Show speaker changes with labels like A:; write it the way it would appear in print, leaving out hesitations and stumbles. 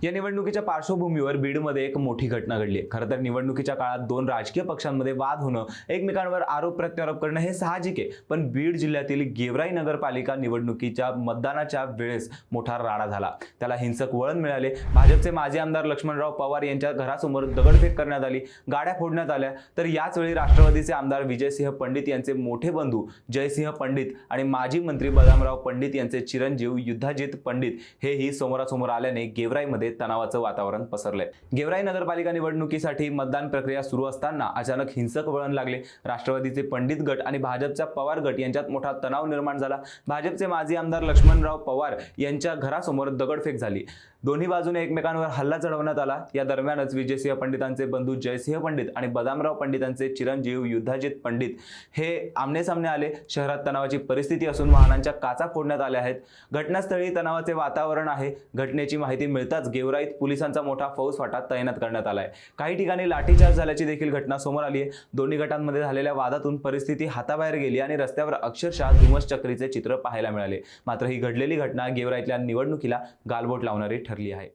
A: या निवडणुकीच्या पार्श्वभूमीवर बीडमध्ये एक मोठी घटना घडली आहे। खरं तर निवडणुकीच्या काळात दोन राजकीय पक्षांमध्ये वाद होणं, एकमेकांवर आरोप प्रत्यारोप करणं हे साहजिक आहे। पण बीड जिल्ह्यातील गेवराई नगरपालिका निवडणुकीच्या मतदानाच्या वेळेस मोठा राडा झाला। त्याला हिंसक वळण मिळाले। भाजपचे माजी आमदार लक्ष्मणराव पवार यांच्या घरासमोर दगडफेक करण्यात आली, गाड्या फोडण्यात आल्या। तर याच वेळी राष्ट्रवादीचे आमदार विजयसिंह पंडित यांचे मोठे बंधू जयसिंह पंडित आणि माजी मंत्री बदामराव पंडित यांचे चिरंजीव युद्धाजित पंडित हेही समोरासमोर आल्याने गेवराईमध्ये तणावाचं वातावरण पसरलंय। गेवराई नगरपालिका निवडणुकीसाठी मतदान प्रक्रिया सुरू असताना अचानक हिंसक वळण लागले। राष्ट्रवादीचे पंडित गट आणि भाजपचा पवार गट यांच्यात मोठा तणाव निर्माण झाला। भाजपचे माजी आमदार लक्ष्मणराव पवार यांच्या घरासमोर दगडफेक झाली। दोन्ही बाजूने एकमेकांवर हल्ला चढवण्यात आला। या दरम्यानच विजयसिंह पंडितांचे बंधू जयसिंह पंडित आणि बदामराव पंडितांचे चिरंजीव युद्धाजित पंडित हे आमनेसामने आले। शहरात तणावाची परिस्थिती असून वाहनांच्या काचा फोडण्यात आल्या आहेत। घटनास्थळी तणावाचे वातावरण आहे। घटनेची माहिती मिळताच गेवराईत पोलिसांचा मोठा फौजफाटा तैनात करण्यात आलाय। काही ठिकाणी लाठीचार्ज झाल्याची देखील घटना समोर आली आहे। दोन्ही गटांमध्ये झालेल्या वादातून परिस्थिती हाताबाहेर गेली आणि रस्त्यावर अक्षरशः धुमश्चक्रीचे चित्र पाहायला मिळाले। मात्र ही घडलेली घटना गेवराईतल्या निवडणुकीला गालबोट लावणारी ठरली आहे।